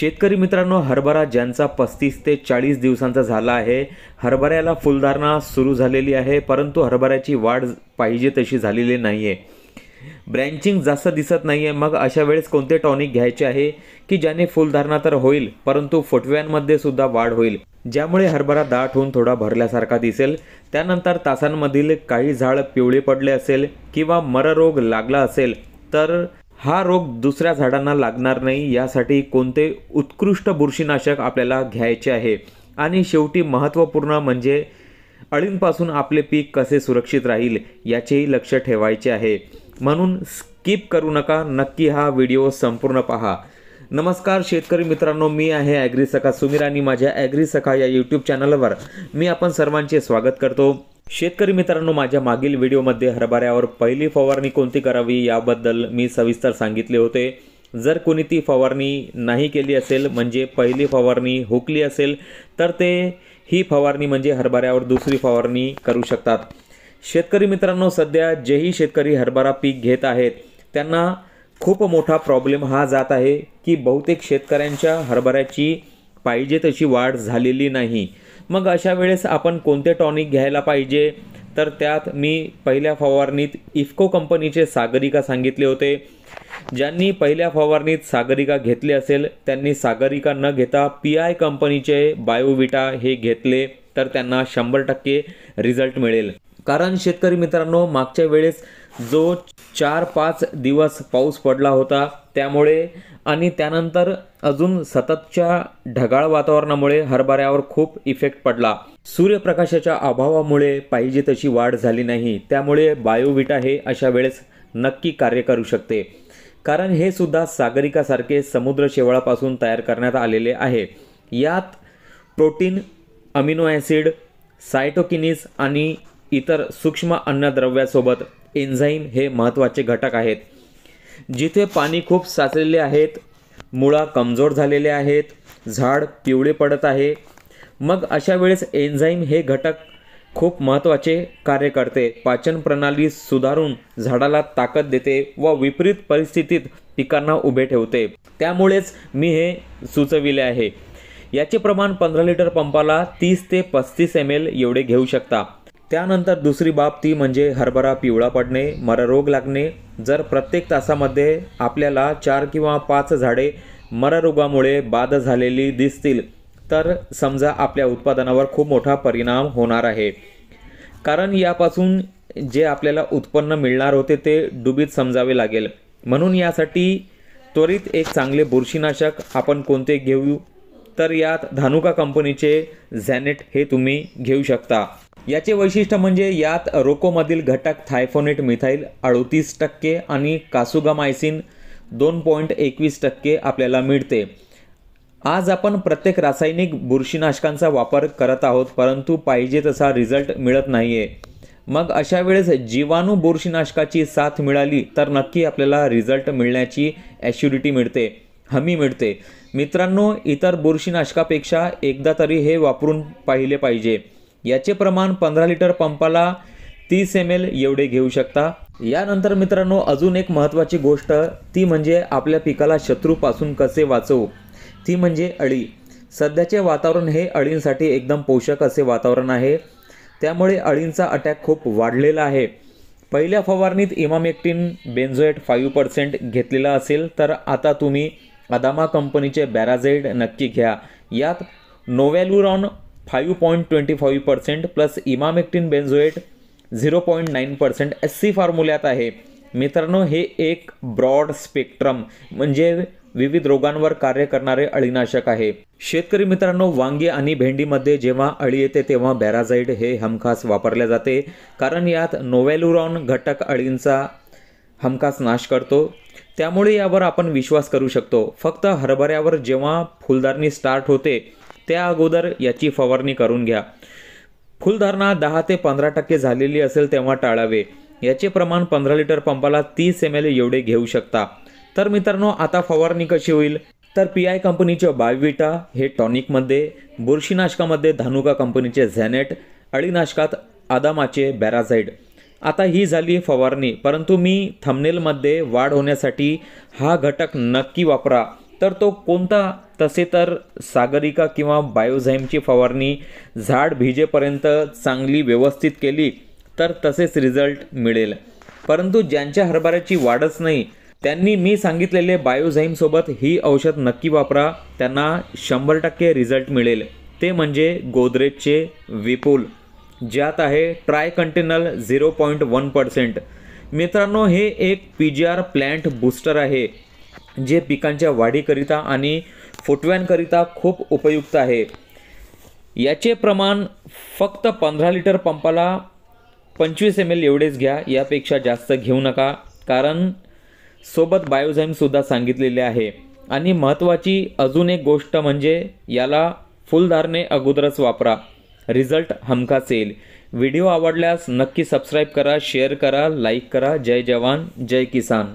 शेतकरी मित्रांनो, हरभरा ज्यांचा 35 ते 40 दिवसांचा झाला आहे, हरभऱ्याला फुलधारणा सुरू झालेली आहे, परंतु हरभऱ्याची वाढ पाहिजे तशी झालेली नाही आहे. ब्रँचिंग जास्त दिसत नाही आहे. मग अशा वेळेस कोणते टॉनिक घ्यायचे आहे की ज्याने फुलधारणा तर होईल परंतु फुटव्यांमध्ये सुद्धा वाढ होईल, ज्यामुळे हरभरा दाट होऊन थोडा भरल्यासारखा दिसेल. त्यानंतर तासांमधील काही झाड पिवळे पडले असेल किंवा मर रोग लागला असेल तर हा रोग दुसऱ्या झाडांना लागणार नाही यासाठी कोणते उत्कृष्ट बुरशीनाशक आपल्याला घ्यायचे आहे. आणि शेवटी महत्त्वपूर्ण म्हणजे अळींपासून आपले पीक कसे सुरक्षित राहील याचेही लक्ष ठेवायचे आहे. म्हणून स्किप करू नका, नक्की हा व्हिडिओ संपूर्ण पहा. नमस्कार शेतकरी मित्रांनो, मी आहे ॲग्री सखा सुमीर आणि माझ्या ॲग्री सखा या यूट्यूब चॅनलवर मी आपण सर्वांचे स्वागत करतो. शेतकरी मित्रांनो, माझ्या मागील व्हिडिओमध्ये हरभऱ्यावर पहिली फवारणी कोणती करावी याबद्दल मी सविस्तर सांगितले होते. जर कोणी ती फवारणी नाही केली असेल, म्हणजे पहिली फवारणी हुकली असेल, तर ते ही फवारणी म्हणजे हरभऱ्यावर दुसरी फवारणी करू शकतात. शेतकरी मित्रांनो, सध्या जेही शेतकरी हरभरा पीक घेत आहेत त्यांना खूप मोठा प्रॉब्लेम हा जात आहे की बहुतेक शेतकऱ्यांच्या हरभऱ्याची पाहिजे तशी वाढ झालेली नाही. मग अशा वेळेस आपण कोणते टॉनिक घ्यायला पाहिजे, तर त्यात मी पहिल्या फवारणीत इफ्को कंपनीचे सागरिका सांगितले होते. ज्यांनी पहिल्या फवारणीत सागरिका घेतले असेल त्यांनी सागरिका न घेता PI कंपनीचे बायोविटा हे घेतले तर त्यांना 100% रिझल्ट मिळेल. कारण शेतकरी मित्रांनो, मागच्या वेळेस जो 4-5 दिवस पाऊस पडला होता त्यामुळे आणि त्यानंतर अजून सततच्या ढगाळ वातावरणामुळे हरभऱ्यावर खूप इफेक्ट पडला. सूर्यप्रकाशाच्या अभावामुळे पाहिजे तशी वाढ झाली नाही. त्यामुळे बायोविटा हे अशा वेळेस नक्की कार्य करू शकते. कारण हे सुद्धा सागरिकासारखे समुद्र शेवाळापासून तयार करण्यात आलेले आहे. यात प्रोटीन, अमिनो ॲसिड, सायटोकिनिस आणि इतर सूक्ष्म अन्नद्रव्यासोबत एन्झाईम हे महत्त्वाचे घटक आहेत. जिथे पाणी खूप साचलेले आहेत, मुळा कमजोर झालेले आहेत, झाड पिवळे पडत आहे, मग अशा वेळेस एन्झाईम हे घटक खूप महत्त्वाचे कार्य करते. पाचन प्रणाली सुधारून झाडाला ताकद देते व विपरीत परिस्थितीत पिकांना उभे ठेवते. त्यामुळेच मी हे सुचविले आहे. याचे प्रमाण 15 लिटर पंपाला 30 ते 35 ml एवढे घेऊ शकता. त्यानंतर दुसरी बाब ती म्हणजे हरभरा पिवळा पडणे, मररोग लागणे. जर प्रत्येक तासामध्ये आपल्याला 4 किंवा 5 झाडे मररोगामुळे बाद झालेली दिसतील तर समजा आपल्या उत्पादनावर खूप मोठा परिणाम होणार आहे. कारण यापासून जे आपल्याला उत्पन्न मिळणार होते ते डुबीत समजावे लागेल. म्हणून यासाठी त्वरित एक चांगले बुरशीनाशक आपण कोणते घेऊ, तर यात धानुका कंपनीचे झॅनेट हे तुम्ही घेऊ शकता. याचे वैशिष्ट्य म्हणजे यात रोकोमधील घटक थायफोनेट मिथाइल 38% आणि कासुगामायसिन 2.21% आपल्याला मिळते. आज आपण प्रत्येक रासायनिक बुरशीनाशकांचा वापर करत आहोत परंतु पाहिजे तसा रिझल्ट मिळत नाही आहे. मग अशा वेळेस जीवाणू बुरशीनाशकाची साथ मिळाली तर नक्की आपल्याला रिझल्ट मिळण्याची ॲश्युरिटी मिळते, हमी मिळते. मित्रांनो, इतर बुरशीनाशकापेक्षा एकदा तरी हे वापरून पाहिले पाहिजे. याचे प्रमाण 15 लिटर पंपाला 30 ml एवढे घेऊ शकता. यानंतर मित्रांनो, अजून एक महत्त्वाची गोष्ट ती म्हणजे आपल्या पिकाला शत्रूपासून कसे वाचवू, ती म्हणजे अळी. सध्याचे वातावरण हे अळींसाठी एकदम पोषक असे वातावरण आहे. त्यामुळे अळींचा अटॅक खूप वाढलेला आहे. पहिल्या फवारणीत इमामेक्टिन बेन्झोएट 5% घेतलेला असेल तर आता तुम्ही अदामा कंपनीचे बॅराझाइड नक्की घ्या. यात नोव्हॅल्युरॉन 5.25% प्लस इमामेक्टिन बेन्झोएट 0.9% SC फॉर्म्युल्यात आहे. मित्रांनो, हे एक ब्रॉड स्पेक्ट्रम म्हणजे विविध रोगांवर कार्य करणारे अळीनाशक आहे. शेतकरी मित्रांनो, वांगी आणि भेंडीमध्ये जेव्हा अळी येते तेव्हा बॅराझाइड हे हमखास वापरले जाते. कारण यात नोव्हॅल्युरॉन घटक अळींचा हमखास नाश करतो. त्यामुळे यावर आपण विश्वास करू शकतो. फक्त हरभऱ्यावर जेव्हा फुलधारणी स्टार्ट होते त्या अगोदर याची फवारणी करून घ्या. फुलधारणा 10 ते 15% झालेली असेल तेव्हा टाळावे. याचे प्रमाण 15 लिटर पंपाला 30 ml एवढे घेऊ शकता. तर मित्रांनो, आता फवारणी कशी होईल, तर PI कंपनीचे बायोविटा हे टॉनिकमध्ये, बुरशीनाशकामध्ये धानुका कंपनीचे झॅनेट, अळीनाशकात अदामाचे बॅराझाइड. आता ही झाली फवारणी, परंतु मी थंबनेलमध्ये वाढ होण्यासाठी हा घटक नक्की वापरा तर तो कोणता? तसे तर सागरिका किंवा बायोझाईमची फवारणी झाड भिजेपर्यंत चांगली व्यवस्थित केली तर तसेच रिझल्ट मिळेल. परंतु ज्यांच्या हरभऱ्याची वाढच नाही त्यांनी मी सांगितलेले बायोझाईमसोबत ही औषध नक्की वापरा, त्यांना 100% रिझल्ट मिळेल. ते म्हणजे गोदरेजचे विपुल, ज्यात आहे ट्रायकंटिनल 0.1%. मित्रांनो, हे एक PGR प्लांट बूस्टर आहे जे पिकांच्या वाढीकरिता आणि फुटव्यांकरिता खूप उपयुक्त आहे. याचे प्रमाण फक्त 15 लिटर पंपाला 25 ml एवढेच घ्या, यापेक्षा जास्त घेऊ नका, कारण सोबत बायोझाईमसुद्धा सांगितलेले आहे. आणि महत्त्वाची अजून एक गोष्ट म्हणजे याला फुलधारणे अगोदरच वापरा, रिझल्ट हमखास येईल. व्हिडिओ आवडल्यास नक्की सबस्क्राईब करा, शेअर करा, लाईक करा. जय जवान जय किसान.